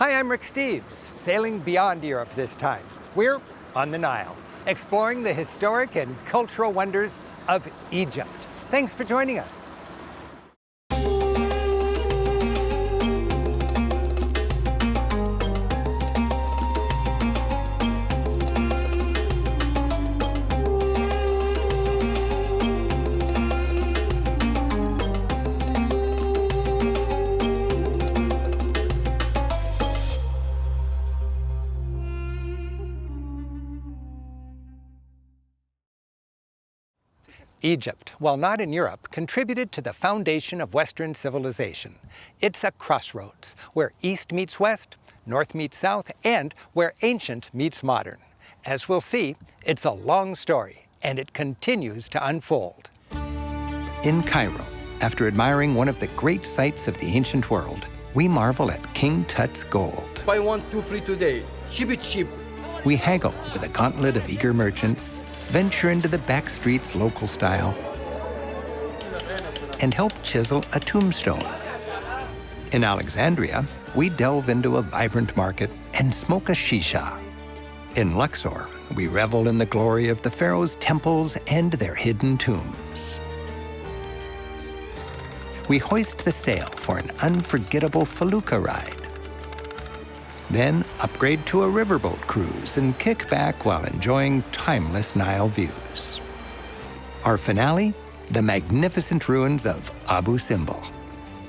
Hi, I'm Rick Steves, sailing beyond Europe this time. We're on the Nile, exploring the historic and cultural wonders of Egypt. Thanks for joining us. Egypt, while not in Europe, contributed to the foundation of Western civilization. It's a crossroads, where East meets West, North meets South, and where ancient meets modern. As we'll see, it's a long story, and it continues to unfold. In Cairo, after admiring one of the great sights of the ancient world, we marvel at King Tut's gold. Buy 1, 2 free today. Cheap it cheap. We haggle with a gauntlet of eager merchants, venture into the back streets local style, and help chisel a tombstone. In Alexandria, we delve into a vibrant market and smoke a shisha. In Luxor, we revel in the glory of the pharaoh's temples and their hidden tombs. We hoist the sail for an unforgettable felucca ride. Then upgrade to a riverboat cruise and kick back while enjoying timeless Nile views. Our finale, the magnificent ruins of Abu Simbel.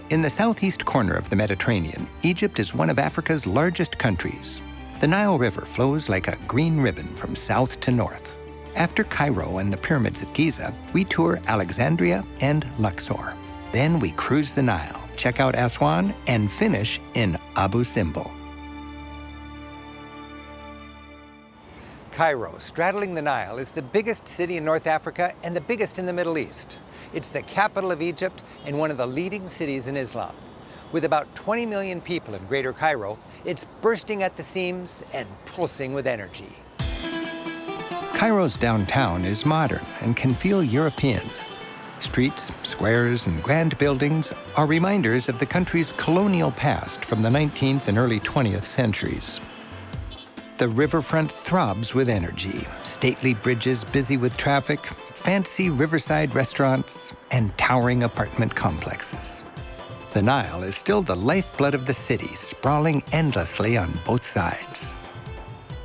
In the southeast corner of the Mediterranean, Egypt is one of Africa's largest countries. The Nile River flows like a green ribbon from south to north. After Cairo and the pyramids at Giza, we tour Alexandria and Luxor. Then we cruise the Nile, check out Aswan, and finish in Abu Simbel. Cairo, straddling the Nile, is the biggest city in North Africa and the biggest in the Middle East. It's the capital of Egypt and one of the leading cities in Islam. With about 20 million people in Greater Cairo, it's bursting at the seams and pulsing with energy. Cairo's downtown is modern and can feel European. Streets, squares, and grand buildings are reminders of the country's colonial past from the 19th and early 20th centuries. The riverfront throbs with energy, stately bridges busy with traffic, fancy riverside restaurants, and towering apartment complexes. The Nile is still the lifeblood of the city, sprawling endlessly on both sides.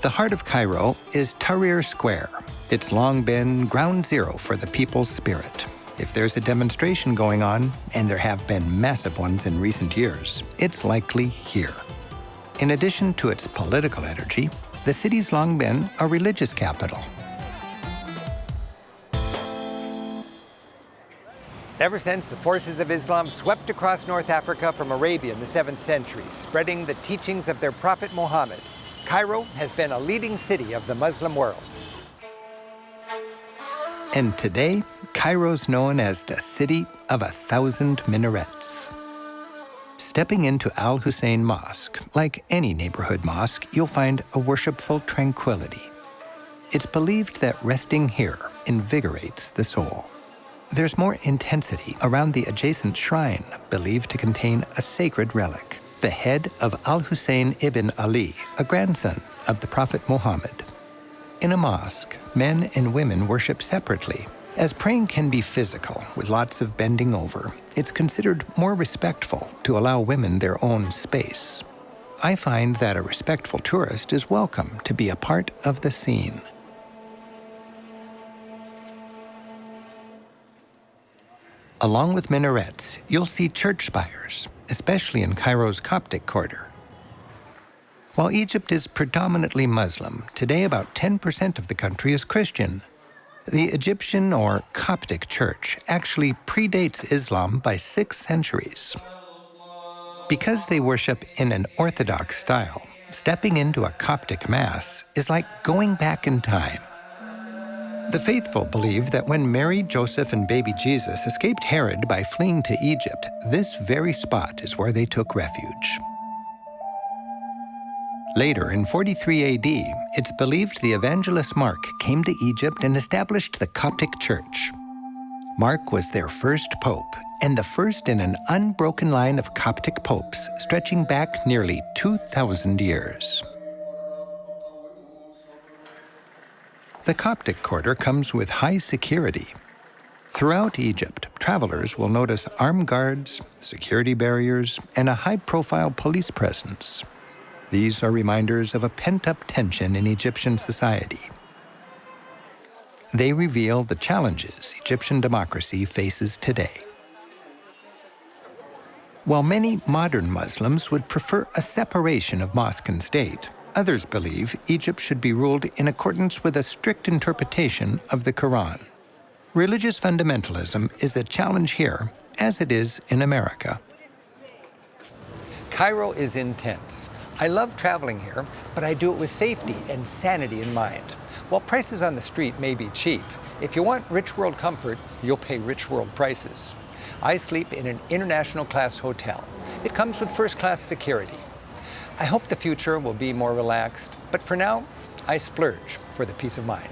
The heart of Cairo is Tahrir Square. It's long been ground zero for the people's spirit. If there's a demonstration going on, and there have been massive ones in recent years, it's likely here. In addition to its political energy, the city's long been a religious capital. Ever since the forces of Islam swept across North Africa from Arabia in the 7th century, spreading the teachings of their prophet Muhammad, Cairo has been a leading city of the Muslim world. And today, Cairo's known as the City of 1,000 Minarets. Stepping into Al Hussein Mosque, like any neighborhood mosque, you'll find a worshipful tranquility. It's believed that resting here invigorates the soul. There's more intensity around the adjacent shrine, believed to contain a sacred relic, the head of Al Hussein ibn Ali, a grandson of the Prophet Muhammad. In a mosque, men and women worship separately. As praying can be physical, with lots of bending over, it's considered more respectful to allow women their own space. I find that a respectful tourist is welcome to be a part of the scene. Along with minarets, you'll see church spires, especially in Cairo's Coptic quarter. While Egypt is predominantly Muslim, today about 10% of the country is Christian. The Egyptian or Coptic Church actually predates Islam by 6 centuries. Because they worship in an Orthodox style, stepping into a Coptic Mass is like going back in time. The faithful believe that when Mary, Joseph, and baby Jesus escaped Herod by fleeing to Egypt, this very spot is where they took refuge. Later, in 43 AD, it's believed the evangelist Mark came to Egypt and established the Coptic Church. Mark was their first pope, and the first in an unbroken line of Coptic popes stretching back nearly 2,000 years. The Coptic quarter comes with high security. Throughout Egypt, travelers will notice armed guards, security barriers, and a high-profile police presence. These are reminders of a pent-up tension in Egyptian society. They reveal the challenges Egyptian democracy faces today. While many modern Muslims would prefer a separation of mosque and state, others believe Egypt should be ruled in accordance with a strict interpretation of the Quran. Religious fundamentalism is a challenge here, as it is in America. Cairo is intense. I love traveling here, but I do it with safety and sanity in mind. While prices on the street may be cheap, if you want rich world comfort, you'll pay rich world prices. I sleep in an international class hotel. It comes with first class security. I hope the future will be more relaxed, but for now, I splurge for the peace of mind.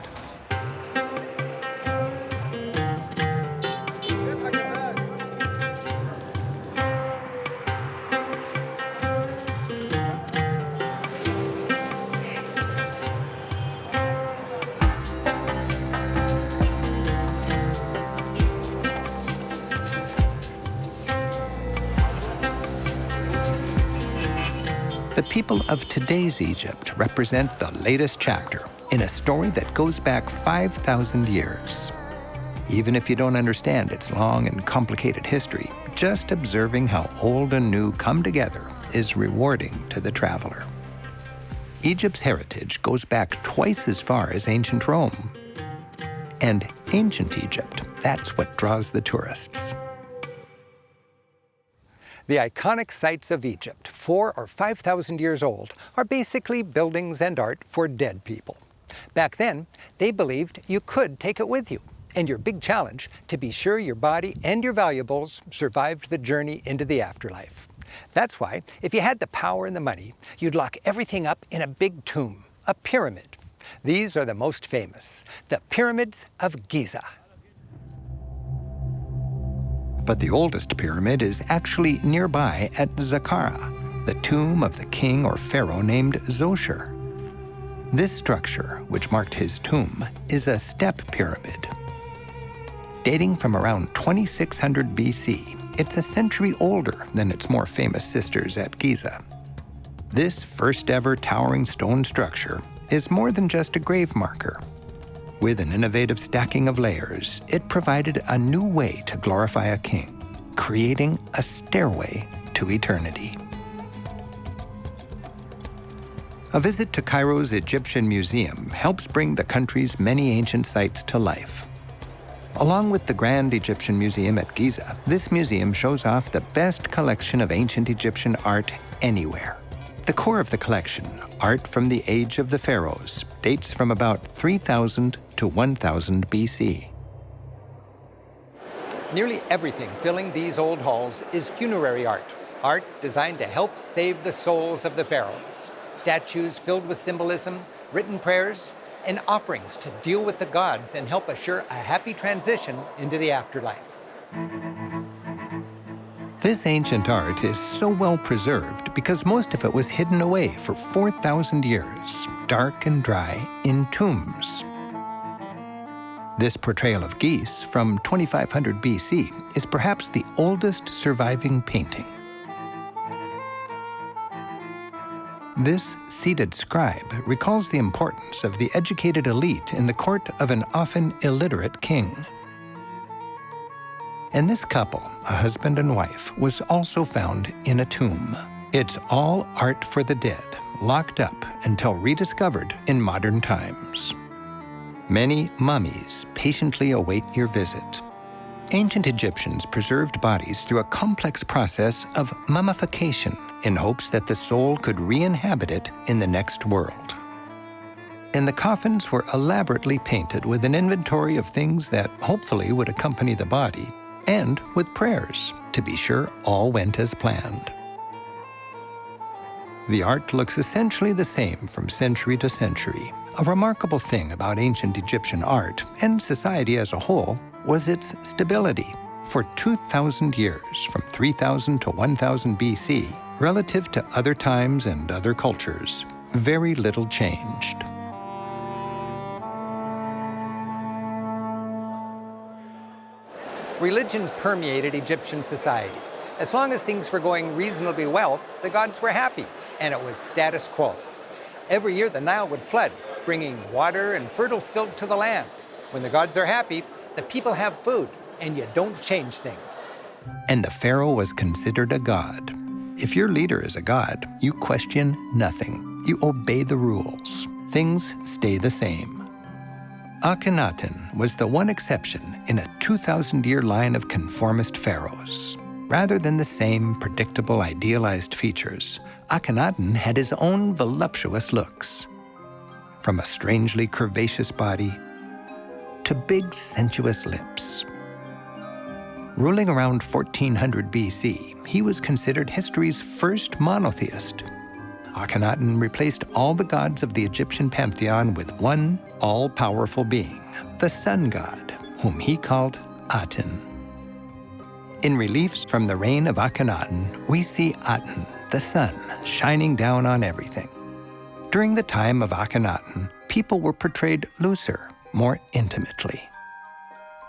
The people of today's Egypt represent the latest chapter in a story that goes back 5,000 years. Even if you don't understand its long and complicated history, just observing how old and new come together is rewarding to the traveler. Egypt's heritage goes back twice as far as ancient Rome. And ancient Egypt, that's what draws the tourists. The iconic sites of Egypt, 4,000 or 5,000 years old, are basically buildings and art for dead people. Back then, they believed you could take it with you, and your big challenge to be sure your body and your valuables survived the journey into the afterlife. That's why, if you had the power and the money, you'd lock everything up in a big tomb, a pyramid. These are the most famous, the pyramids of Giza. But the oldest pyramid is actually nearby at Saqqara, the tomb of the king or pharaoh named Zoser. This structure, which marked his tomb, is a step pyramid. Dating from around 2600 BC, it's a century older than its more famous sisters at Giza. This first ever towering stone structure is more than just a grave marker. With an innovative stacking of layers, it provided a new way to glorify a king, creating a stairway to eternity. A visit to Cairo's Egyptian Museum helps bring the country's many ancient sites to life. Along with the Grand Egyptian Museum at Giza, this museum shows off the best collection of ancient Egyptian art anywhere. The core of the collection, art from the age of the pharaohs, dates from about 3000 to 1000 BC. Nearly everything filling these old halls is funerary art, art designed to help save the souls of the pharaohs. Statues filled with symbolism, written prayers, and offerings to deal with the gods and help assure a happy transition into the afterlife. This ancient art is so well preserved because most of it was hidden away for 4,000 years, dark and dry, in tombs. This portrayal of geese from 2500 BC is perhaps the oldest surviving painting. This seated scribe recalls the importance of the educated elite in the court of an often illiterate king. And this couple, a husband and wife, was also found in a tomb. It's all art for the dead, locked up until rediscovered in modern times. Many mummies patiently await your visit. Ancient Egyptians preserved bodies through a complex process of mummification in hopes that the soul could re-inhabit it in the next world. And the coffins were elaborately painted with an inventory of things that hopefully would accompany the body, and with prayers to be sure all went as planned. The art looks essentially the same from century to century. A remarkable thing about ancient Egyptian art, and society as a whole, was its stability. For 2,000 years, from 3000 to 1000 BC, relative to other times and other cultures, very little changed. Religion permeated Egyptian society. As long as things were going reasonably well, the gods were happy, and it was status quo. Every year, the Nile would flood, bringing water and fertile silt to the land. When the gods are happy, the people have food, and you don't change things. And the pharaoh was considered a god. If your leader is a god, you question nothing. You obey the rules. Things stay the same. Akhenaten was the one exception in a 2,000-year line of conformist pharaohs. Rather than the same predictable, idealized features, Akhenaten had his own voluptuous looks. From a strangely curvaceous body to big, sensuous lips. Ruling around 1400 BC, he was considered history's first monotheist. Akhenaten replaced all the gods of the Egyptian pantheon with one all-powerful being, the sun god, whom he called Aten. In reliefs from the reign of Akhenaten, we see Aten, the sun, shining down on everything. During the time of Akhenaten, people were portrayed looser, more intimately.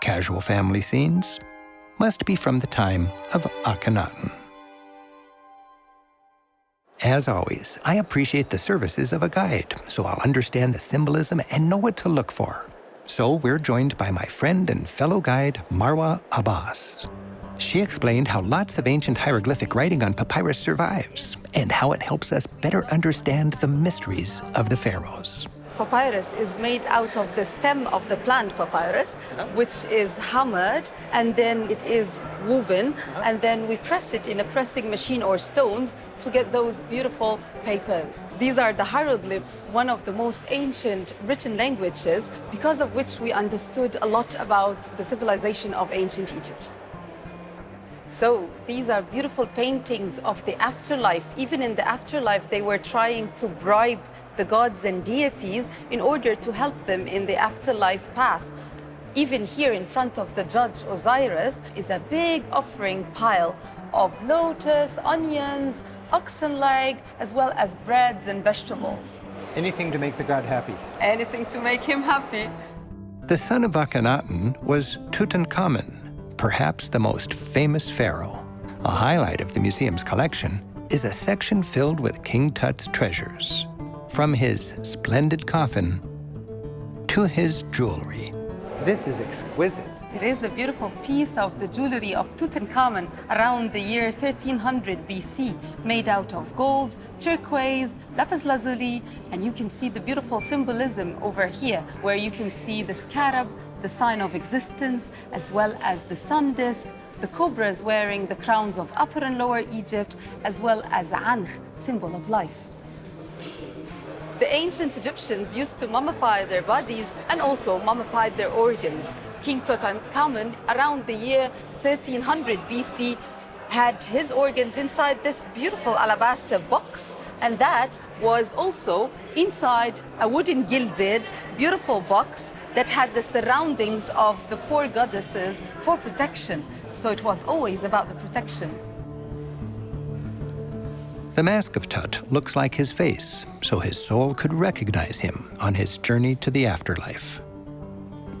Casual family scenes must be from the time of Akhenaten. As always, I appreciate the services of a guide, so I'll understand the symbolism and know what to look for. So we're joined by my friend and fellow guide, Marwa Abbas. She explained how lots of ancient hieroglyphic writing on papyrus survives and how it helps us better understand the mysteries of the pharaohs. Papyrus is made out of the stem of the plant papyrus, which is hammered, and then it is woven, and then we press it in a pressing machine or stones to get those beautiful papers. These are the hieroglyphs, one of the most ancient written languages, because of which we understood a lot about the civilization of ancient Egypt. So these are beautiful paintings of the afterlife. Even in the afterlife, they were trying to bribe the gods and deities in order to help them in the afterlife path. Even here in front of the judge Osiris is a big offering pile of lotus, onions, oxen leg, as well as breads and vegetables. Anything to make the god happy. Anything to make him happy. The son of Akhenaten was Tutankhamun, perhaps the most famous pharaoh. A highlight of the museum's collection is a section filled with King Tut's treasures, from his splendid coffin to his jewelry. This is exquisite. It is a beautiful piece of the jewelry of Tutankhamun around the year 1300 BC, made out of gold, turquoise, lapis lazuli, and you can see the beautiful symbolism over here, where you can see the scarab, the sign of existence, as well as the sun disk, the cobras wearing the crowns of Upper and Lower Egypt, as well as Ankh, symbol of life. The ancient Egyptians used to mummify their bodies and also mummified their organs. King Tutankhamun, around the year 1300 BC, had his organs inside this beautiful alabaster box, and that was also inside a wooden gilded, beautiful box that had the surroundings of the four goddesses for protection. So it was always about the protection. The mask of Tut looks like his face, so his soul could recognize him on his journey to the afterlife.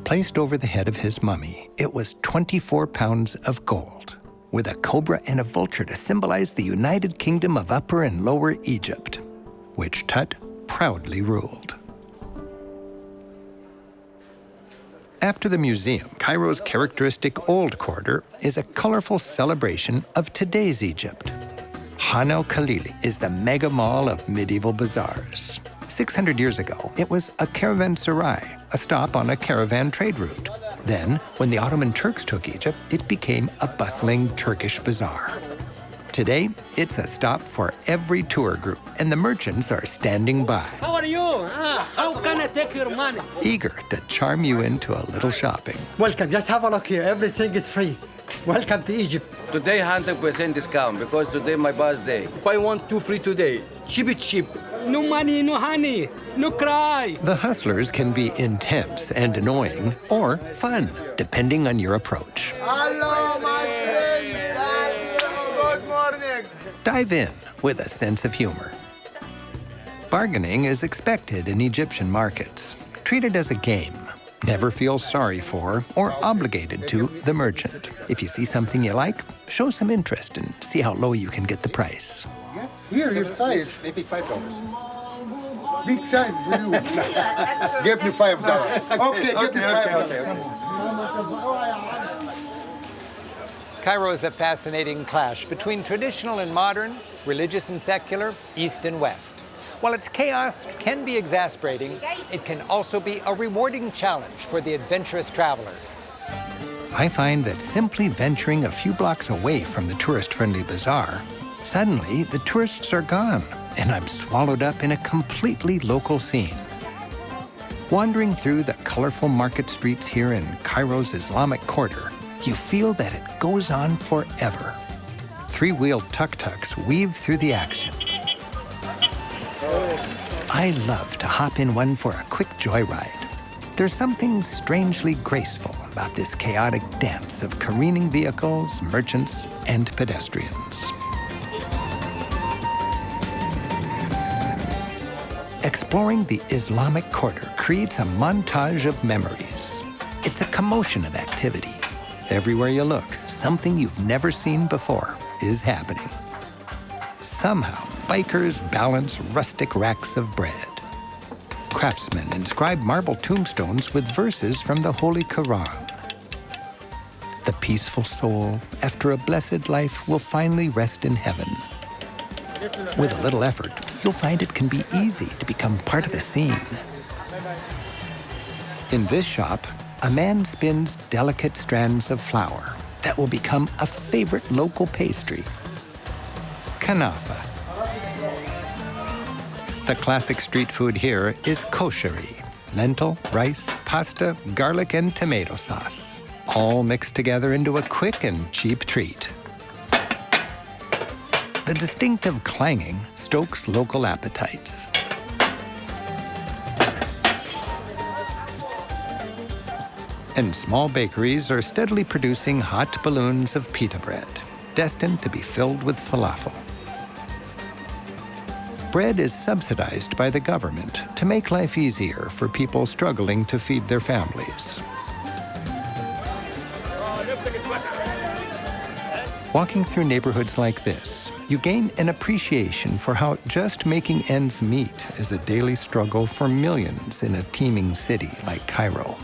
Placed over the head of his mummy, it was 24 pounds of gold, with a cobra and a vulture to symbolize the United Kingdom of Upper and Lower Egypt, which Tut proudly ruled. After the museum, Cairo's characteristic Old Quarter is a colorful celebration of today's Egypt. Han el-Khalili is the mega mall of medieval bazaars. 600 years ago, it was a caravanserai, a stop on a caravan trade route. Then, when the Ottoman Turks took Egypt, it became a bustling Turkish bazaar. Today, it's a stop for every tour group, and the merchants are standing by. How are you? How can I take your money? Eager to charm you into a little shopping. Welcome, just have a look here. Everything is free. Welcome to Egypt. Today 100% discount because today my birthday. Buy one, two free today. Cheap. No money, no honey, no cry. The hustlers can be intense and annoying or fun, depending on your approach. Hello, my friend. Hello, good morning. Dive in with a sense of humor. Bargaining is expected in Egyptian markets. Treat it as a game. Never feel sorry for or obligated to the merchant. If you see something you like, show some interest and see how low you can get the price. Yes, here, your size. Maybe $5. Big size for you. Give me $5. Okay, give me $5. Cairo is a fascinating clash between traditional and modern, religious and secular, east and west. While its chaos can be exasperating, it can also be a rewarding challenge for the adventurous traveler. I find that simply venturing a few blocks away from the tourist-friendly bazaar, suddenly the tourists are gone, and I'm swallowed up in a completely local scene. Wandering through the colorful market streets here in Cairo's Islamic Quarter, you feel that it goes on forever. Three-wheeled tuk-tuks weave through the action. I love to hop in one for a quick joyride. There's something strangely graceful about this chaotic dance of careening vehicles, merchants, and pedestrians. Exploring the Islamic Quarter creates a montage of memories. It's a commotion of activity. Everywhere you look, something you've never seen before is happening. Somehow, bikers balance rustic racks of bread. Craftsmen inscribe marble tombstones with verses from the Holy Quran. The peaceful soul, after a blessed life, will finally rest in heaven. With a little effort, you'll find it can be easy to become part of the scene. In this shop, a man spins delicate strands of flour that will become a favorite local pastry. Kanafa. The classic street food here is kosheri, lentil, rice, pasta, garlic, and tomato sauce, all mixed together into a quick and cheap treat. The distinctive clanging stokes local appetites. And small bakeries are steadily producing hot balloons of pita bread, destined to be filled with falafel. Bread is subsidized by the government to make life easier for people struggling to feed their families. Walking through neighborhoods like this, you gain an appreciation for how just making ends meet is a daily struggle for millions in a teeming city like Cairo.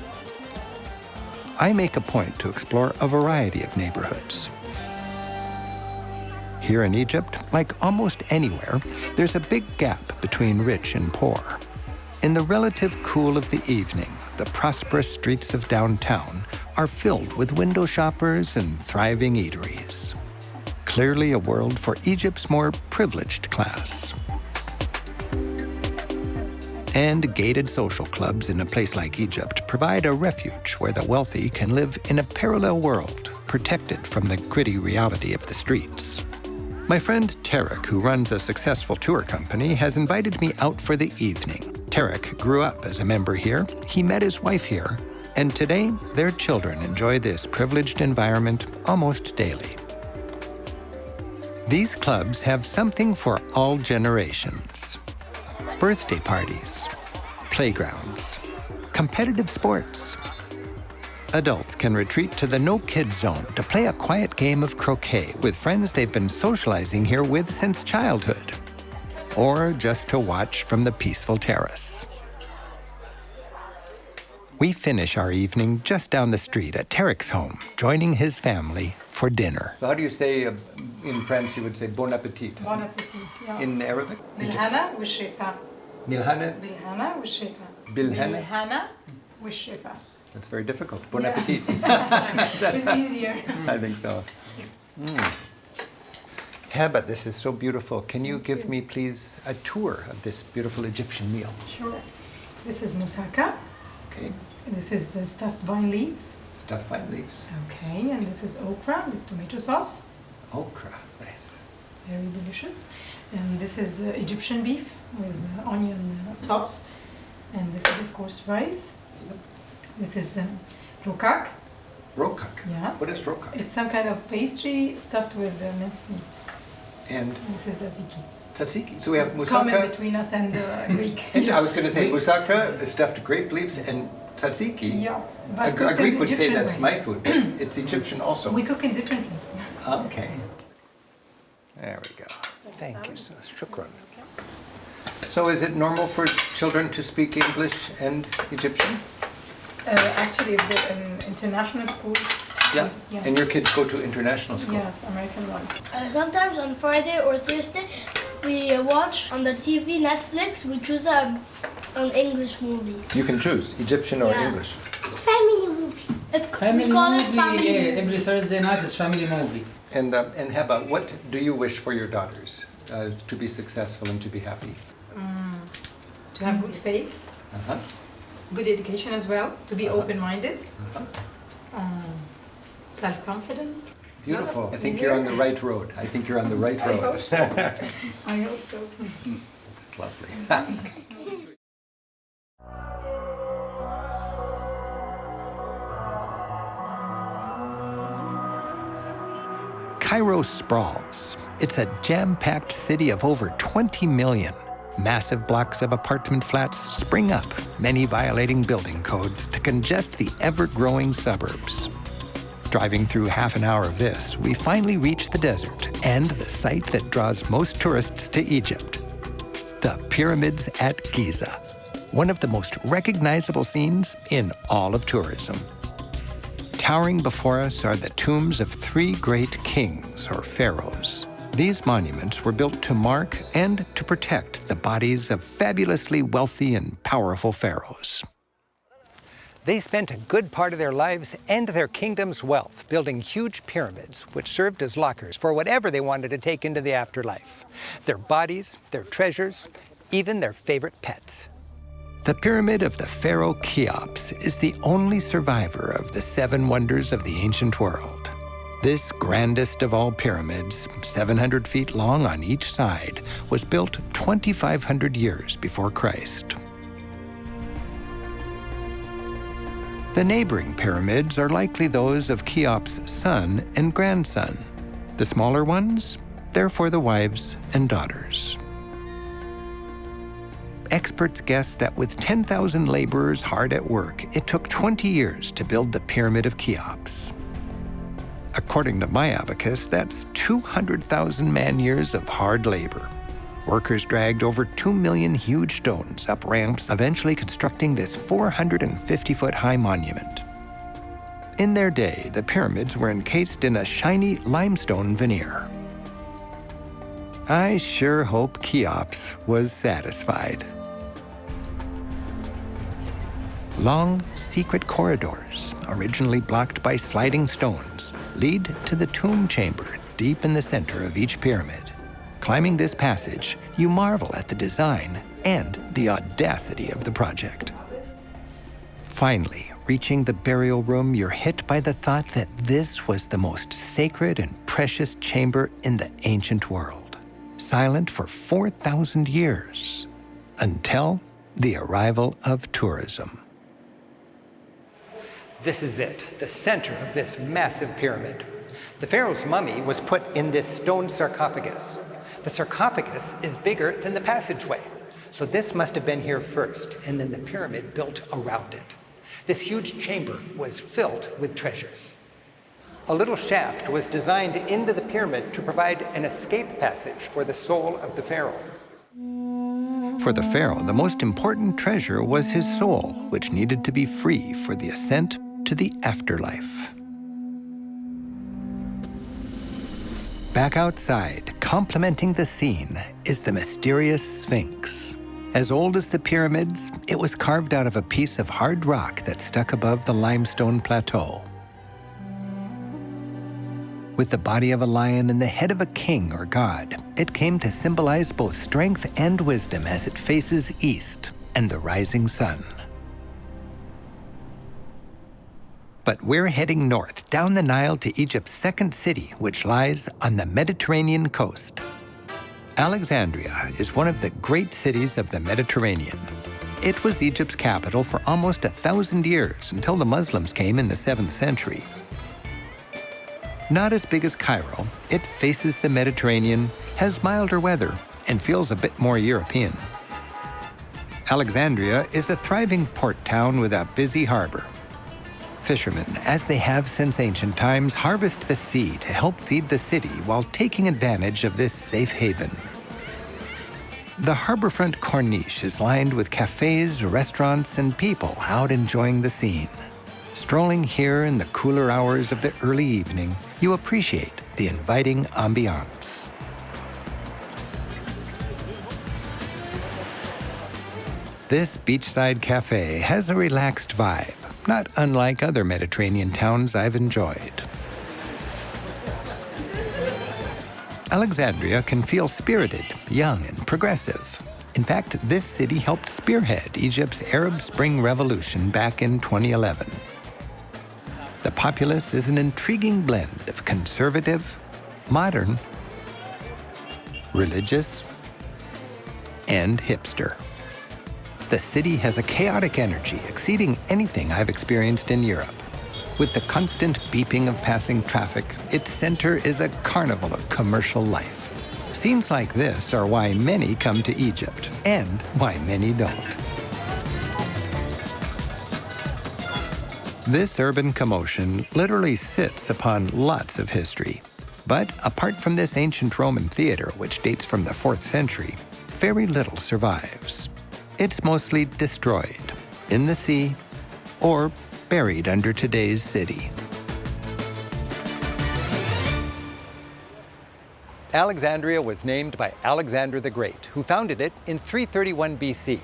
I make a point to explore a variety of neighborhoods. Here in Egypt, like almost anywhere, there's a big gap between rich and poor. In the relative cool of the evening, the prosperous streets of downtown are filled with window shoppers and thriving eateries. Clearly a world for Egypt's more privileged class. And gated social clubs in a place like Egypt provide a refuge where the wealthy can live in a parallel world, protected from the gritty reality of the streets. My friend Tarek, who runs a successful tour company, has invited me out for the evening. Tarek grew up as a member here, he met his wife here, and today their children enjoy this privileged environment almost daily. These clubs have something for all generations. Birthday parties, playgrounds, competitive sports. Adults can retreat to the no-kid zone to play a quiet game of croquet with friends they've been socializing here with since childhood, or just to watch from the peaceful terrace. We finish our evening just down the street at Tarek's home, joining his family for dinner. So how do you say, in French, you would say bon appetit? Bon appetit. Yeah. In Arabic? بالهنا والشفا. Milhana? بالهنا والشفا. Bilhana? بالهنا والشفا. That's very difficult. Bon Yeah. appetit. It's easier. I think so. Heba, this is so beautiful. Can you give me, please, a tour of this beautiful Egyptian meal? Sure. This is moussaka. Okay. This is the stuffed vine leaves. Stuffed vine leaves. Okay, and this is okra with tomato sauce. Okra, nice. Very delicious. And this is Egyptian beef with onion sauce. And this is, of course, rice. This is rokak. Rokak? Yes. What is rokak? It's some kind of pastry stuffed with minced meat. And this is tzatziki. Tzatziki. So we have moussaka. Common between us and Greek. And I was going to say moussaka, stuffed grape leaves, and tzatziki. Yeah. A But Greek would say Egyptian that's way. my food, but it's Egyptian also. We cook it differently. Okay. There we go. Thank you, sir. Shukran. So is it normal for children to speak English and Egyptian? Actually, the international school. Yeah. Yeah. And your kids go to international school? Yes, American ones. Sometimes on Friday or Thursday, we watch on the TV, Netflix, we choose an English movie. You can choose Egyptian or Yeah. English. Family movie. Family we call it movie, family yeah, movie. every Thursday night is family movie. And Heba, what do you wish for your daughters to be successful and to be happy? To have good faith, Uh-huh. good education as well, to be open-minded, Uh-huh. Self-confident. Beautiful. No, I that's think you're on the easier. right road. I think you're on the right road. I hope so. I hope so. It's lovely. Cairo sprawls. It's a jam-packed city of over 20 million. Massive blocks of apartment flats spring up, many violating building codes to congest the ever-growing suburbs. Driving through half an hour of this, we finally reach the desert and the site that draws most tourists to Egypt, the pyramids at Giza, one of the most recognizable scenes in all of tourism. Towering before us are the tombs of 3 great kings or pharaohs. These monuments were built to mark and to protect the bodies of fabulously wealthy and powerful pharaohs. They spent a good part of their lives and their kingdom's wealth building huge pyramids, which served as lockers for whatever they wanted to take into the afterlife. Their bodies, their treasures, even their favorite pets. The Pyramid of the Pharaoh Cheops is the only survivor of the 7 wonders of the ancient world. This grandest of all pyramids, 700 feet long on each side, was built 2,500 years before Christ. The neighboring pyramids are likely those of Cheops' son and grandson. The smaller ones, they're for the wives and daughters. Experts guess that with 10,000 laborers hard at work, it took 20 years to build the Pyramid of Cheops. According to my abacus, that's 200,000 man-years of hard labor. Workers dragged over 2 million huge stones up ramps, eventually constructing this 450-foot-high monument. In their day, the pyramids were encased in a shiny limestone veneer. I sure hope Cheops was satisfied. Long, secret corridors, originally blocked by sliding stones, lead to the tomb chamber deep in the center of each pyramid. Climbing this passage, you marvel at the design and the audacity of the project. Finally, reaching the burial room, you're hit by the thought that this was the most sacred and precious chamber in the ancient world, silent for 4,000 years, until the arrival of tourism. This is it, the center of this massive pyramid. The pharaoh's mummy was put in this stone sarcophagus. The sarcophagus is bigger than the passageway, so this must have been here first, and then the pyramid built around it. This huge chamber was filled with treasures. A little shaft was designed into the pyramid to provide an escape passage for the soul of the pharaoh. For the pharaoh, the most important treasure was his soul, which needed to be free for the ascent to the afterlife. Back outside, complementing the scene, is the mysterious Sphinx. As old as the pyramids, it was carved out of a piece of hard rock that stuck above the limestone plateau. With the body of a lion and the head of a king or god, it came to symbolize both strength and wisdom as it faces east and the rising sun. But we're heading north, down the Nile to Egypt's second city, which lies on the Mediterranean coast. Alexandria is one of the great cities of the Mediterranean. It was Egypt's capital for almost 1,000 years until the Muslims came in the 7th century. Not as big as Cairo, it faces the Mediterranean, has milder weather, and feels a bit more European. Alexandria is a thriving port town with a busy harbor. Fishermen, as they have since ancient times, harvest the sea to help feed the city while taking advantage of this safe haven. The harborfront corniche is lined with cafes, restaurants, and people out enjoying the scene. Strolling here in the cooler hours of the early evening, you appreciate the inviting ambiance. This beachside cafe has a relaxed vibe, not unlike other Mediterranean towns I've enjoyed. Alexandria can feel spirited, young, and progressive. In fact, this city helped spearhead Egypt's Arab Spring Revolution back in 2011. The populace is an intriguing blend of conservative, modern, religious, and hipster. The city has a chaotic energy exceeding anything I've experienced in Europe. With the constant beeping of passing traffic, its center is a carnival of commercial life. Scenes like this are why many come to Egypt, and why many don't. This urban commotion literally sits upon lots of history. But apart from this ancient Roman theater, which dates from the 4th century, very little survives. It's mostly destroyed, in the sea, or buried under today's city. Alexandria was named by Alexander the Great, who founded it in 331 BC.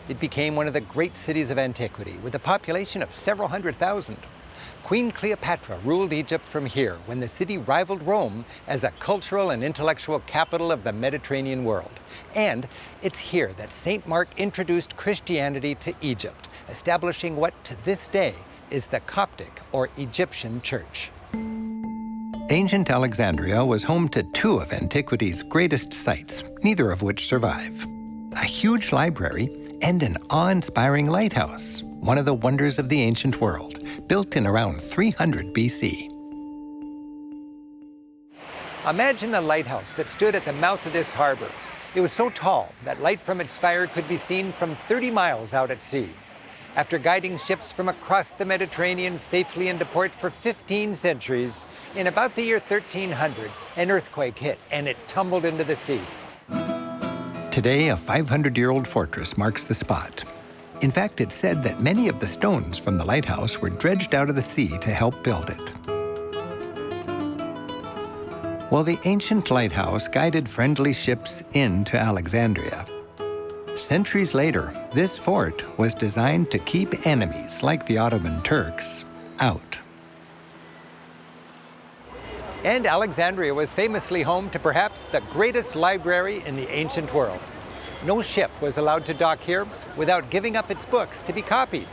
It became one of the great cities of antiquity, with a population of several hundred thousand. Queen Cleopatra ruled Egypt from here when the city rivaled Rome as a cultural and intellectual capital of the Mediterranean world. And it's here that St. Mark introduced Christianity to Egypt, establishing what to this day is the Coptic or Egyptian Church. Ancient Alexandria was home to 2 of antiquity's greatest sites, neither of which survive. A huge library and an awe-inspiring lighthouse, one of the wonders of the ancient world, built in around 300 BC. Imagine the lighthouse that stood at the mouth of this harbor. It was so tall that light from its spire could be seen from 30 miles out at sea. After guiding ships from across the Mediterranean safely into port for 15 centuries, in about the year 1300, an earthquake hit and it tumbled into the sea. Today, a 500-year-old fortress marks the spot. In fact, it's said that many of the stones from the lighthouse were dredged out of the sea to help build it. Well, the ancient lighthouse guided friendly ships into Alexandria. Centuries later, this fort was designed to keep enemies like the Ottoman Turks out. And Alexandria was famously home to perhaps the greatest library in the ancient world. No ship was allowed to dock here without giving up its books to be copied.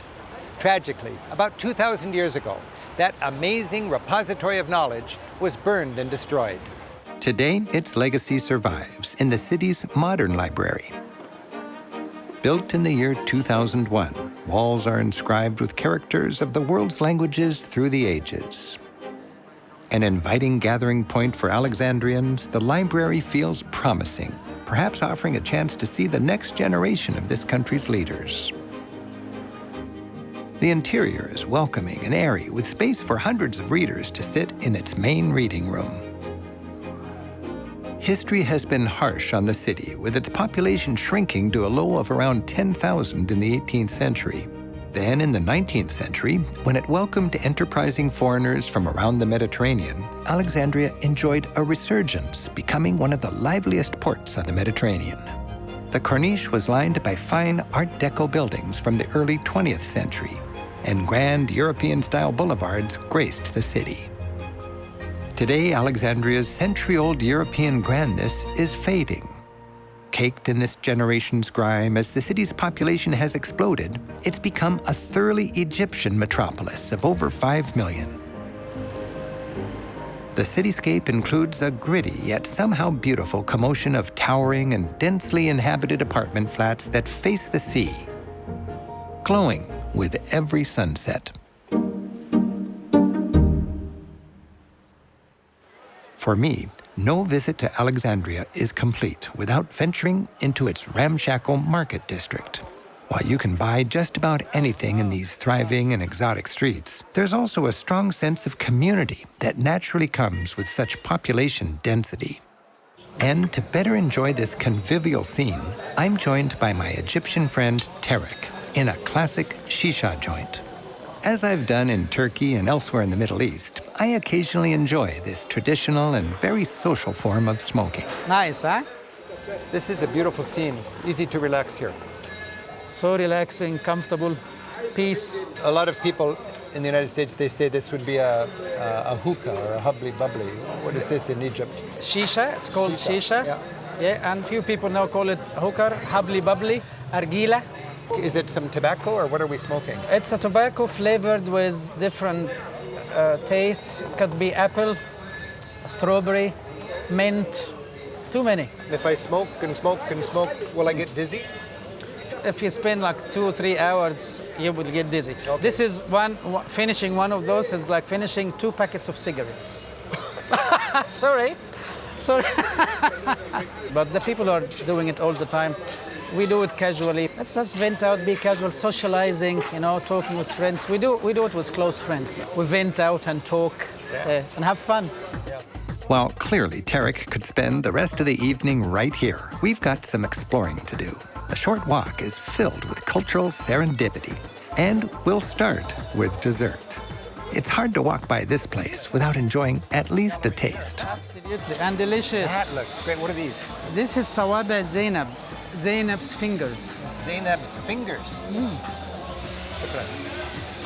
Tragically, about 2,000 years ago, that amazing repository of knowledge was burned and destroyed. Today, its legacy survives in the city's modern library. Built in the year 2001, walls are inscribed with characters of the world's languages through the ages. An inviting gathering point for Alexandrians, the library feels promising, perhaps offering a chance to see the next generation of this country's leaders. The interior is welcoming and airy, with space for hundreds of readers to sit in its main reading room. History has been harsh on the city, with its population shrinking to a low of around 10,000 in the 18th century. Then, in the 19th century, when it welcomed enterprising foreigners from around the Mediterranean, Alexandria enjoyed a resurgence, becoming one of the liveliest ports on the Mediterranean. The Corniche was lined by fine Art Deco buildings from the early 20th century, and grand European-style boulevards graced the city. Today, Alexandria's century-old European grandness is fading. Caked in this generation's grime, as the city's population has exploded, it's become a thoroughly Egyptian metropolis of over 5 million. The cityscape includes a gritty yet somehow beautiful commotion of towering and densely inhabited apartment flats that face the sea, glowing with every sunset. For me, no visit to Alexandria is complete without venturing into its ramshackle market district. While you can buy just about anything in these thriving and exotic streets, there's also a strong sense of community that naturally comes with such population density. And to better enjoy this convivial scene, I'm joined by my Egyptian friend Tarek in a classic shisha joint. As I've done in Turkey and elsewhere in the Middle East, I occasionally enjoy this traditional and very social form of smoking. Nice, huh? This is a beautiful scene. It's easy to relax here. So relaxing, comfortable, peace. A lot of people in the United States, they say this would be a hookah or a hubbly bubbly. What is this in Egypt? Shisha, it's called shisha. Yeah, and few people now call it hookah, hubbly bubbly, argila. Is it some tobacco or what are we smoking? It's a tobacco flavored with different tastes. It could be apple, strawberry, mint, too many. If I smoke and smoke and smoke, will I get dizzy? If you spend like 2 or 3 hours, you will get dizzy. Okay. This is finishing one of those is like finishing 2 packets of cigarettes. Sorry. But the people are doing it all the time. We do it casually. Let's just vent out, be casual, socializing, talking with friends. We do it with close friends. We vent out and talk and have fun. While clearly Tarek could spend the rest of the evening right here, we've got some exploring to do. The short walk is filled with cultural serendipity, and we'll start with dessert. It's hard to walk by this place without enjoying at least a taste. Absolutely, and delicious. That looks great. What are these? This is sawabe Zainab, Zainab's fingers. Zainab's fingers.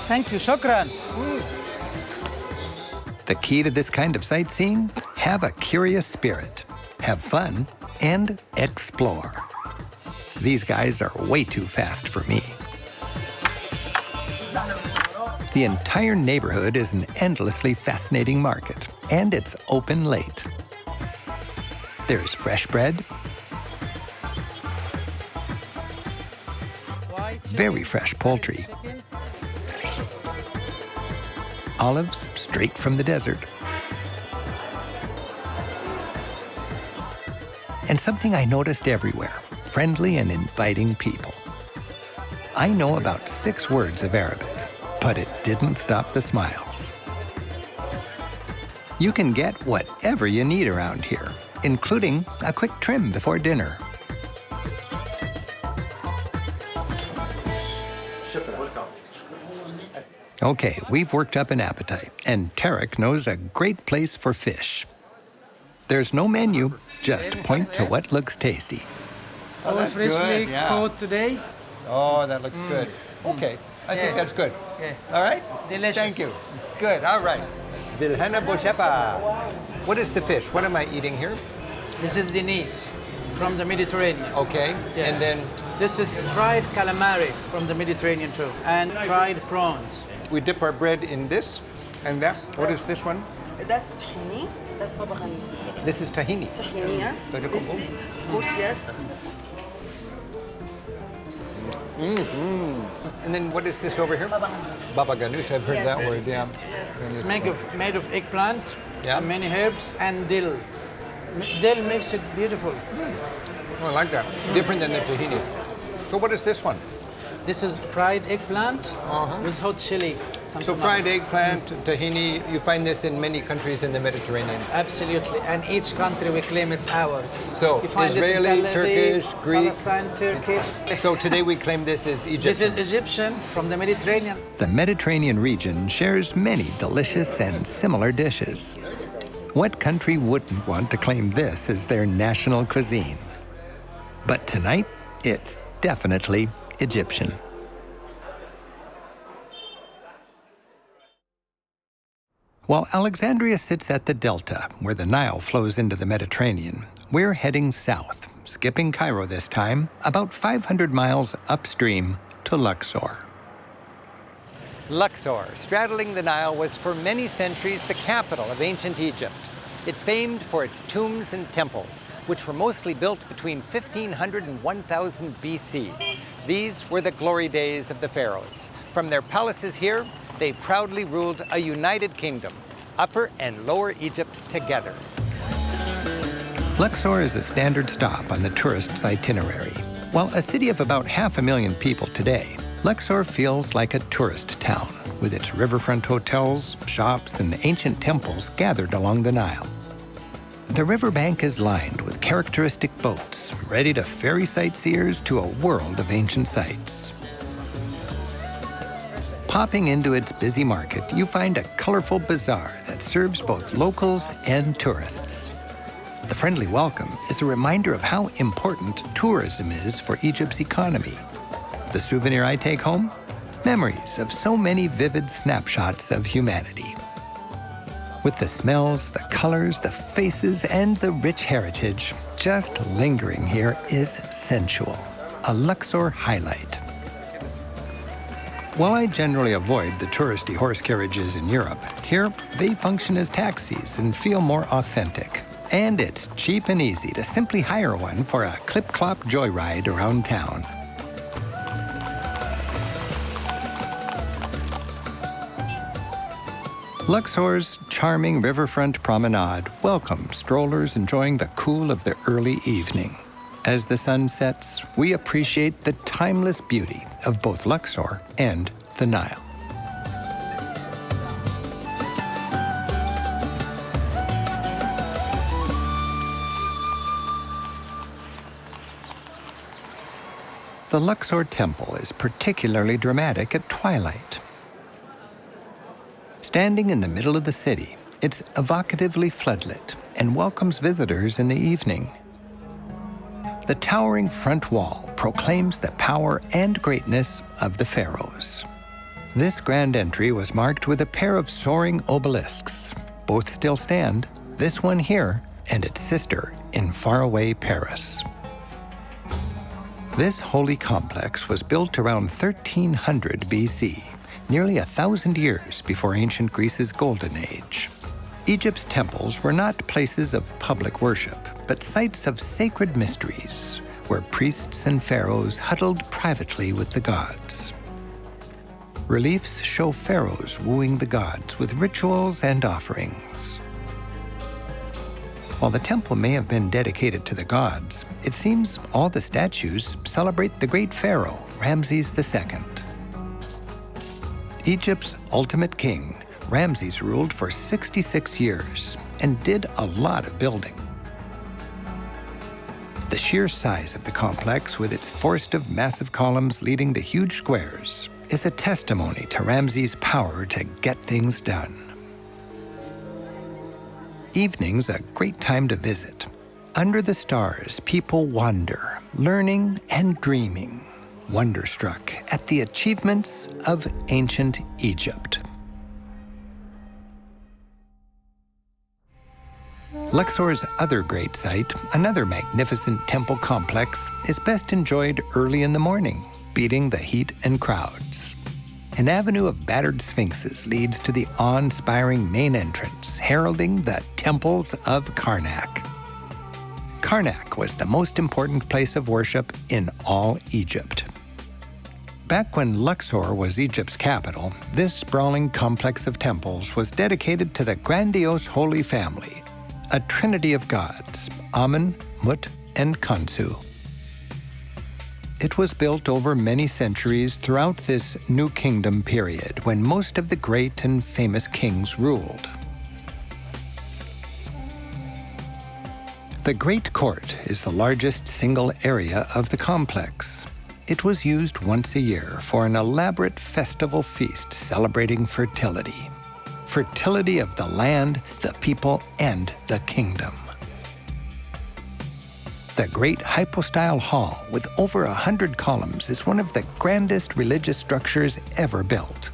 Thank you, shukran. The key to this kind of sightseeing? Have a curious spirit, have fun, and explore. These guys are way too fast for me. The entire neighborhood is an endlessly fascinating market, and it's open late. There's fresh bread, very fresh poultry, olives straight from the desert, and something I noticed everywhere: friendly and inviting people. I know about 6 words of Arabic, but it didn't stop the smiles. You can get whatever you need around here, including a quick trim before dinner. Okay, we've worked up an appetite, and Tarek knows a great place for fish. There's no menu, just point to what looks tasty. All freshly caught today. Oh, that looks good. Okay, I think that's good. Yeah. All right? Delicious. Thank you. Good, all right. Bilhana Boshepa. What is the fish? What am I eating here? This is Denise from the Mediterranean. Okay, Yeah. and then This is fried calamari from the Mediterranean too, and fried prawns. we dip our bread in this, and that, what is this one? That's tahini. That's baba ganoush. This is tahini. Tahini, yes. Like a Tasty. Of course, yes. And then what is this over here? Baba ganoush. Baba ganoush, I've heard Yes. that word, yeah. Yes. It's made of eggplant, Yeah. many herbs, and dill. Dill makes it beautiful. Oh, I like that. Different than the tahini. So what is this one? This is fried eggplant with hot chili. So fried eggplant, tahini, you find this in many countries in the Mediterranean. Absolutely, and each country we claim it's ours. So you find this in Israeli, Tel Aviv, Turkish, Greek. Palestine, Turkish. So today we claim this as Egypt. This is Egyptian from the Mediterranean. The Mediterranean region shares many delicious and similar dishes. What country wouldn't want to claim this as their national cuisine? But tonight, it's definitely Egyptian. While Alexandria sits at the delta, where the Nile flows into the Mediterranean, we're heading south, skipping Cairo this time, about 500 miles upstream to Luxor. Luxor, straddling the Nile, was for many centuries the capital of ancient Egypt. It's famed for its tombs and temples, which were mostly built between 1500 and 1000 BC. These were the glory days of the pharaohs. From their palaces here, they proudly ruled a united kingdom, Upper and Lower Egypt together. Luxor is a standard stop on the tourist's itinerary. While a city of about 500,000 people today, Luxor feels like a tourist town, with its riverfront hotels, shops, and ancient temples gathered along the Nile. The riverbank is lined with characteristic boats, ready to ferry sightseers to a world of ancient sights. Popping into its busy market, you find a colorful bazaar that serves both locals and tourists. The friendly welcome is a reminder of how important tourism is for Egypt's economy. The souvenir I take home? Memories of so many vivid snapshots of humanity. With the smells, the colors, the faces, and the rich heritage, just lingering here is sensual, a Luxor highlight. While I generally avoid the touristy horse carriages in Europe, here they function as taxis and feel more authentic. And it's cheap and easy to simply hire one for a clip-clop joyride around town. Luxor's charming riverfront promenade welcomes strollers enjoying the cool of the early evening. As the sun sets, we appreciate the timeless beauty of both Luxor and the Nile. The Luxor Temple is particularly dramatic at twilight. Standing in the middle of the city, it's evocatively floodlit and welcomes visitors in the evening. The towering front wall proclaims the power and greatness of the pharaohs. This grand entry was marked with a pair of soaring obelisks. Both still stand, this one here and its sister in faraway Paris. This holy complex was built around 1300 BC, nearly 1,000 years before ancient Greece's Golden Age. Egypt's temples were not places of public worship, but sites of sacred mysteries, where priests and pharaohs huddled privately with the gods. Reliefs show pharaohs wooing the gods with rituals and offerings. While the temple may have been dedicated to the gods, it seems all the statues celebrate the great pharaoh, Ramses II. Egypt's ultimate king, Ramses ruled for 66 years and did a lot of building. The sheer size of the complex, with its forest of massive columns leading to huge squares, is a testimony to Ramses' power to get things done. Evening's a great time to visit. Under the stars, people wander, learning and dreaming, wonderstruck at the achievements of ancient Egypt. Luxor's other great site, another magnificent temple complex, is best enjoyed early in the morning, beating the heat and crowds. An avenue of battered sphinxes leads to the awe-inspiring main entrance, heralding the temples of Karnak. Karnak was the most important place of worship in all Egypt. Back when Luxor was Egypt's capital, this sprawling complex of temples was dedicated to the grandiose Holy Family, a trinity of gods, Amen, Mut, and Khonsu. It was built over many centuries throughout this New Kingdom period, when most of the great and famous kings ruled. The Great Court is the largest single area of the complex. It was used once a year for an elaborate festival feast celebrating fertility. Fertility of the land, the people, and the kingdom. The great hypostyle hall with over 100 columns is one of the grandest religious structures ever built.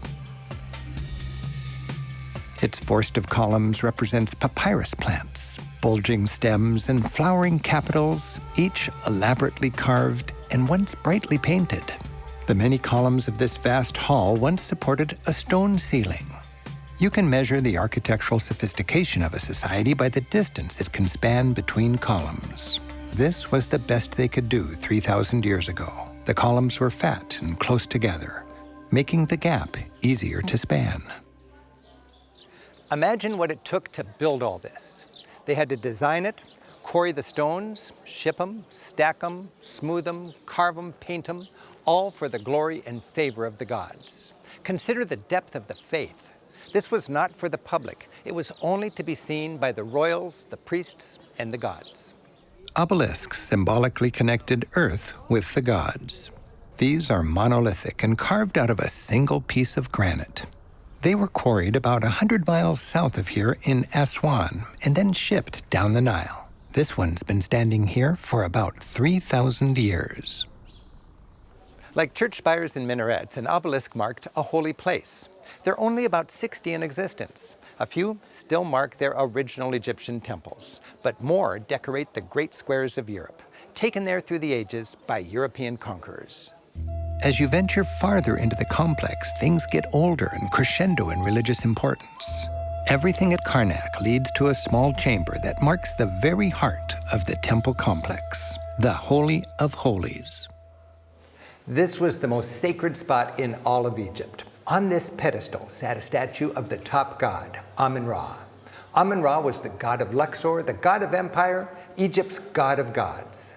Its forest of columns represents papyrus plants, bulging stems and flowering capitals, each elaborately carved and once brightly painted. The many columns of this vast hall once supported a stone ceiling. You can measure the architectural sophistication of a society by the distance it can span between columns. This was the best they could do 3,000 years ago. The columns were fat and close together, making the gap easier to span. Imagine what it took to build all this. They had to design it, quarry the stones, ship them, stack them, smooth them, carve them, paint them, all for the glory and favor of the gods. Consider the depth of the faith. This was not for the public. It was only to be seen by the royals, the priests, and the gods. Obelisks symbolically connected Earth with the gods. These are monolithic and carved out of a single piece of granite. They were quarried about 100 miles south of here in Aswan and then shipped down the Nile. This one's been standing here for about 3,000 years. Like church spires and minarets, an obelisk marked a holy place. There are only about 60 in existence. A few still mark their original Egyptian temples, but more decorate the great squares of Europe, taken there through the ages by European conquerors. As you venture farther into the complex, things get older and crescendo in religious importance. Everything at Karnak leads to a small chamber that marks the very heart of the temple complex, the Holy of Holies. This was the most sacred spot in all of Egypt. On this pedestal sat a statue of the top god, Amun-Ra. Amun-Ra was the god of Luxor, the god of empire, Egypt's god of gods.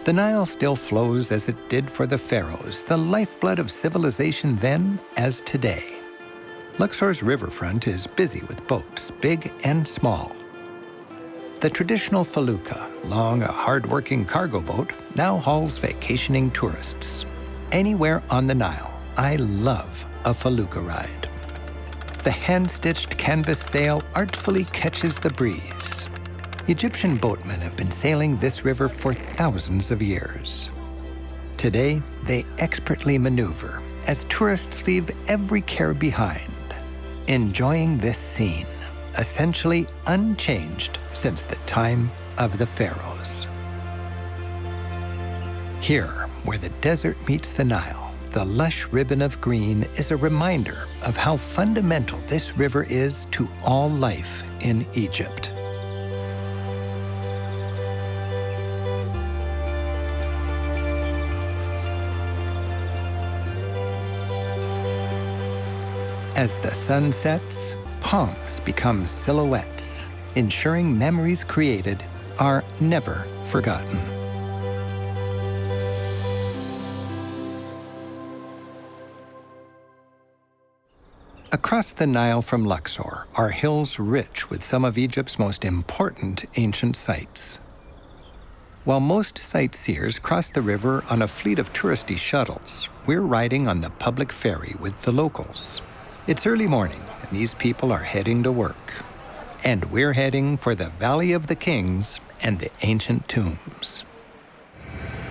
The Nile still flows as it did for the pharaohs, the lifeblood of civilization then as today. Luxor's riverfront is busy with boats, big and small. The traditional felucca, long a hard-working cargo boat, now hauls vacationing tourists. Anywhere on the Nile, I love a felucca ride. The hand-stitched canvas sail artfully catches the breeze. Egyptian boatmen have been sailing this river for thousands of years. Today, they expertly maneuver as tourists leave every care behind, enjoying this scene, essentially unchanged since the time of the pharaohs. Here, where the desert meets the Nile, the lush ribbon of green is a reminder of how fundamental this river is to all life in Egypt. As the sun sets, palms become silhouettes, ensuring memories created are never forgotten. Across the Nile from Luxor are hills rich with some of Egypt's most important ancient sites. While most sightseers cross the river on a fleet of touristy shuttles, we're riding on the public ferry with the locals. It's early morning, and these people are heading to work. And we're heading for the Valley of the Kings and the ancient tombs.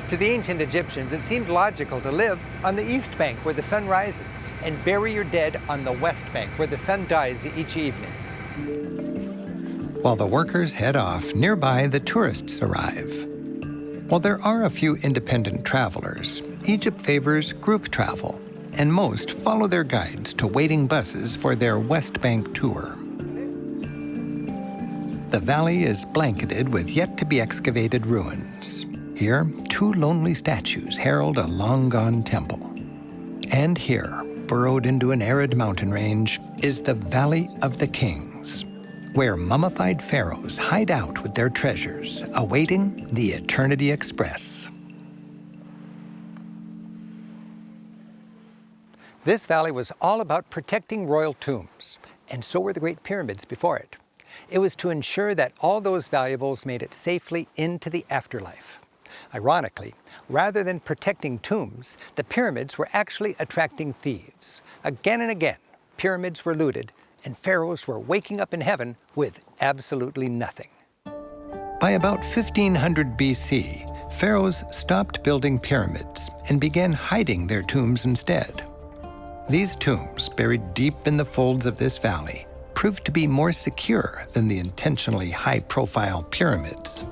To the ancient Egyptians, it seemed logical to live on the east bank where the sun rises and bury your dead on the west bank where the sun dies each evening. While the workers head off, nearby the tourists arrive. While there are a few independent travelers, Egypt favors group travel, and most follow their guides to waiting buses for their West Bank tour. The valley is blanketed with yet-to-be-excavated ruins. Here, two lonely statues herald a long-gone temple. And here, burrowed into an arid mountain range, is the Valley of the Kings, where mummified pharaohs hide out with their treasures, awaiting the Eternity Express. This valley was all about protecting royal tombs, and so were the Great Pyramids before it. It was to ensure that all those valuables made it safely into the afterlife. Ironically, rather than protecting tombs, the pyramids were actually attracting thieves. Again and again, pyramids were looted, and pharaohs were waking up in heaven with absolutely nothing. By about 1500 BC, pharaohs stopped building pyramids and began hiding their tombs instead. These tombs, buried deep in the folds of this valley, proved to be more secure than the intentionally high-profile pyramids.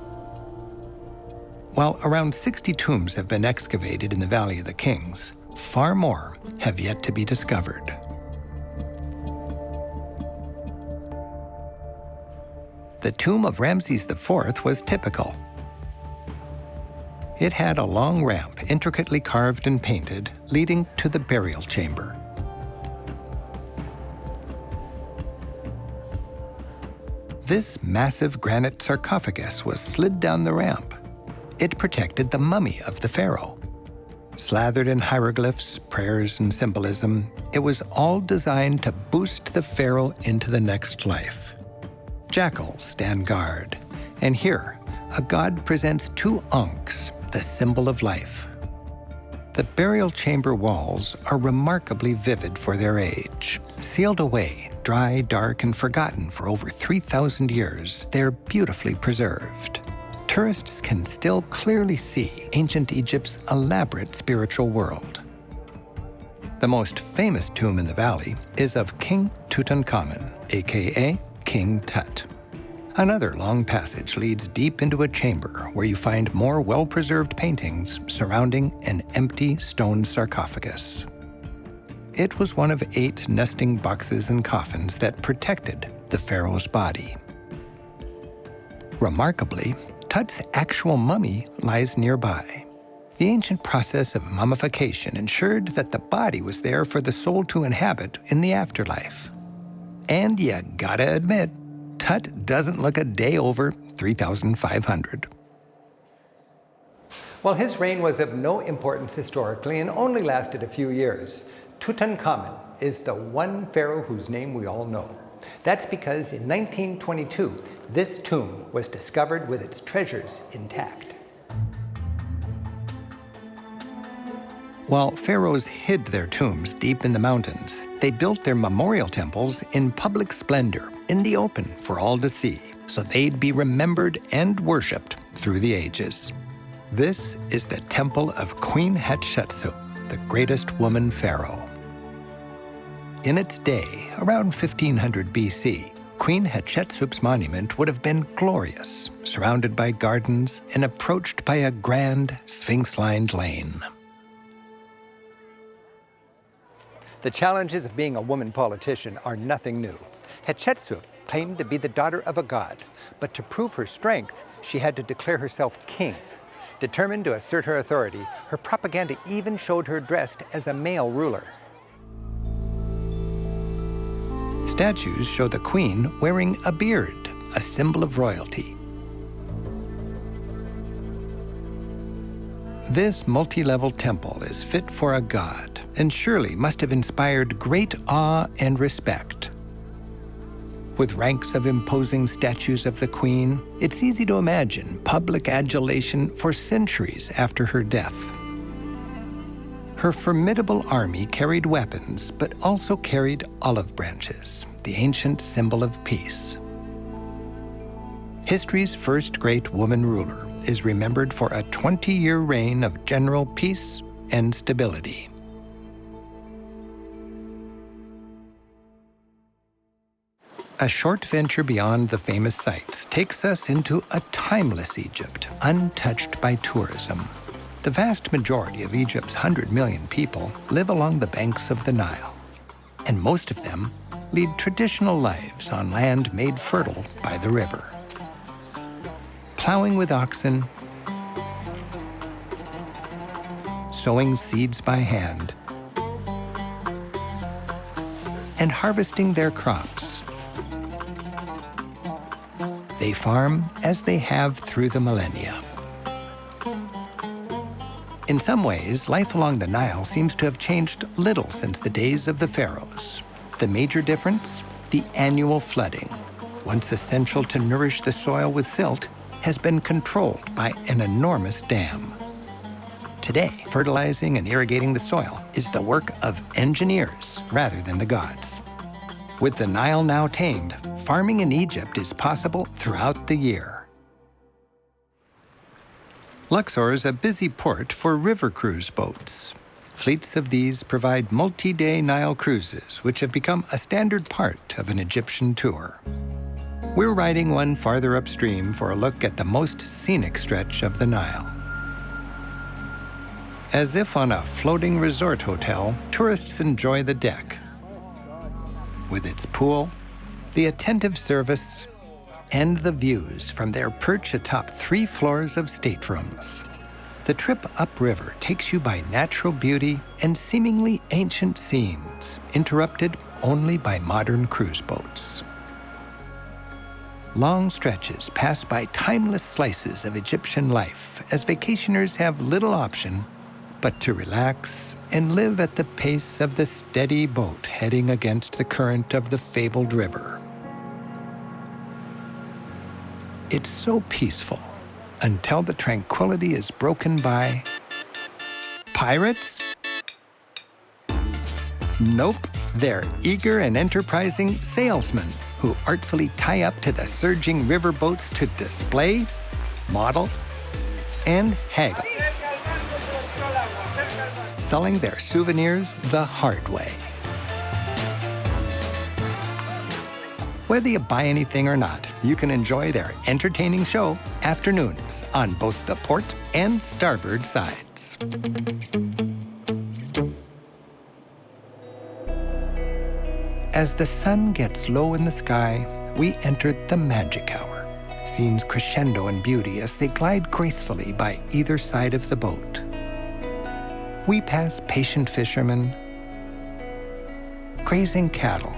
While around 60 tombs have been excavated in the Valley of the Kings, far more have yet to be discovered. The tomb of Ramses IV was typical. It had a long ramp intricately carved and painted, leading to the burial chamber. This massive granite sarcophagus was slid down the ramp. It protected the mummy of the pharaoh. Slathered in hieroglyphs, prayers, and symbolism, it was all designed to boost the pharaoh into the next life. Jackals stand guard, and here, a god presents two ankhs, the symbol of life. The burial chamber walls are remarkably vivid for their age. Sealed away, dry, dark, and forgotten for over 3,000 years, they're beautifully preserved. Tourists can still clearly see ancient Egypt's elaborate spiritual world. The most famous tomb in the valley is of King Tutankhamun, aka King Tut. Another long passage leads deep into a chamber where you find more well-preserved paintings surrounding an empty stone sarcophagus. It was one of 8 nesting boxes and coffins that protected the pharaoh's body. Remarkably, Tut's actual mummy lies nearby. The ancient process of mummification ensured that the body was there for the soul to inhabit in the afterlife. And you gotta admit, Tut doesn't look a day over 3,500. While his reign was of no importance historically and only lasted a few years, Tutankhamun is the one pharaoh whose name we all know. That's because in 1922, this tomb was discovered with its treasures intact. While pharaohs hid their tombs deep in the mountains, they built their memorial temples in public splendor, in the open for all to see, so they'd be remembered and worshipped through the ages. This is the temple of Queen Hatshepsut, the greatest woman pharaoh. In its day, around 1500 BC, Queen Hatshepsut's monument would have been glorious, surrounded by gardens and approached by a grand Sphinx-lined lane. The challenges of being a woman politician are nothing new. Hatshepsut claimed to be the daughter of a god, but to prove her strength, she had to declare herself king. Determined to assert her authority, her propaganda even showed her dressed as a male ruler. Statues show the queen wearing a beard, a symbol of royalty. This multi-level temple is fit for a god, and surely must have inspired great awe and respect. With ranks of imposing statues of the queen, it's easy to imagine public adulation for centuries after her death. Her formidable army carried weapons, but also carried olive branches, the ancient symbol of peace. History's first great woman ruler is remembered for a 20-year reign of general peace and stability. A short venture beyond the famous sites takes us into a timeless Egypt, untouched by tourism. The vast majority of Egypt's 100 million people live along the banks of the Nile, and most of them lead traditional lives on land made fertile by the river. Plowing with oxen, sowing seeds by hand, and harvesting their crops. They farm as they have through the millennia. In some ways, life along the Nile seems to have changed little since the days of the pharaohs. The major difference? The annual flooding. Once essential to nourish the soil with silt, has been controlled by an enormous dam. Today, fertilizing and irrigating the soil is the work of engineers rather than the gods. With the Nile now tamed, farming in Egypt is possible throughout the year. Luxor is a busy port for river cruise boats. Fleets of these provide multi-day Nile cruises, which have become a standard part of an Egyptian tour. We're riding one farther upstream for a look at the most scenic stretch of the Nile. As if on a floating resort hotel, tourists enjoy the deck, with its pool, the attentive service, and the views from their perch atop 3 floors of staterooms. The trip upriver takes you by natural beauty and seemingly ancient scenes, interrupted only by modern cruise boats. Long stretches pass by timeless slices of Egyptian life as vacationers have little option but to relax and live at the pace of the steady boat heading against the current of the fabled river. It's so peaceful until the tranquility is broken by pirates? Nope, they're eager and enterprising salesmen who artfully tie up to the surging river boats to display, model, and haggle, selling their souvenirs the hard way. Whether you buy anything or not, you can enjoy their entertaining show afternoons on both the port and starboard sides. As the sun gets low in the sky, we enter the magic hour. Scenes crescendo in beauty as they glide gracefully by either side of the boat. We pass patient fishermen, grazing cattle,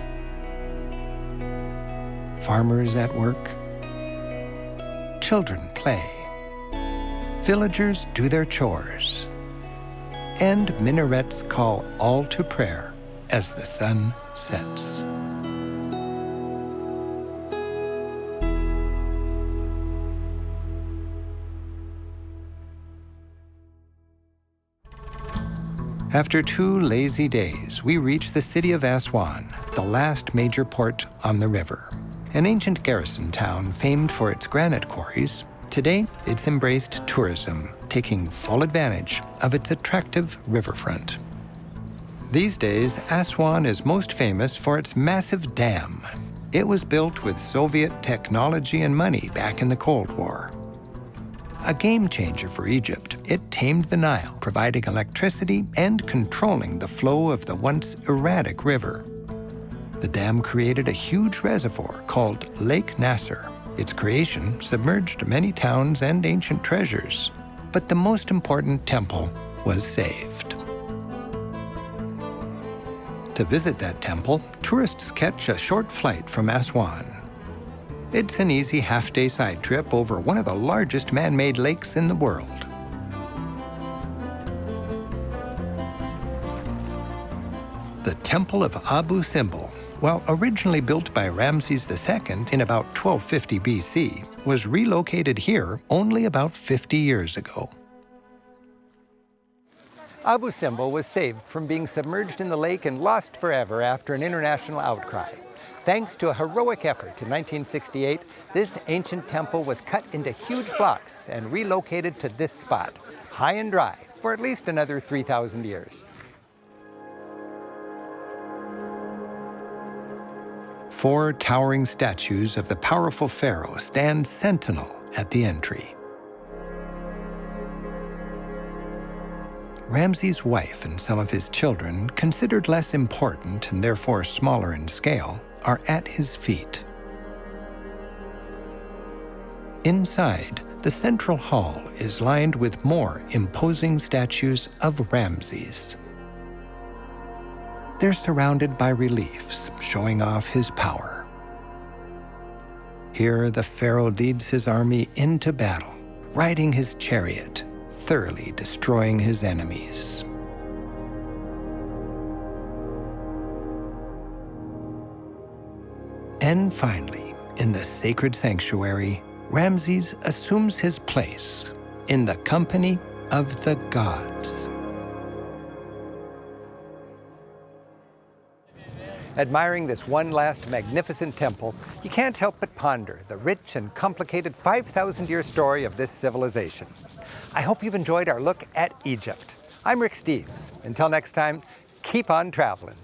farmers at work, children play, villagers do their chores, and minarets call all to prayer as the sun sets. After 2 lazy days, we reach the city of Aswan, the last major port on the river. An ancient garrison town famed for its granite quarries, today it's embraced tourism, taking full advantage of its attractive riverfront. These days, Aswan is most famous for its massive dam. It was built with Soviet technology and money back in the Cold War. A game changer for Egypt, it tamed the Nile, providing electricity and controlling the flow of the once erratic river. The dam created a huge reservoir called Lake Nasser. Its creation submerged many towns and ancient treasures, but the most important temple was saved. To visit that temple, tourists catch a short flight from Aswan. It's an easy half-day side trip over one of the largest man-made lakes in the world. The Temple of Abu Simbel, while originally built by Ramses II in about 1250 BC, was relocated here only about 50 years ago. Abu Simbel was saved from being submerged in the lake and lost forever after an international outcry. Thanks to a heroic effort in 1968, this ancient temple was cut into huge blocks and relocated to this spot, high and dry, for at least another 3,000 years. 4 towering statues of the powerful pharaoh stand sentinel at the entry. Ramses' wife and some of his children, considered less important and therefore smaller in scale, are at his feet. Inside, the central hall is lined with more imposing statues of Ramses. They're surrounded by reliefs showing off his power. Here, the pharaoh leads his army into battle, riding his chariot, thoroughly destroying his enemies. And finally, in the sacred sanctuary, Ramses assumes his place in the company of the gods. Admiring this one last magnificent temple, you can't help but ponder the rich and complicated 5,000-year story of this civilization. I hope you've enjoyed our look at Egypt. I'm Rick Steves. Until next time, keep on traveling.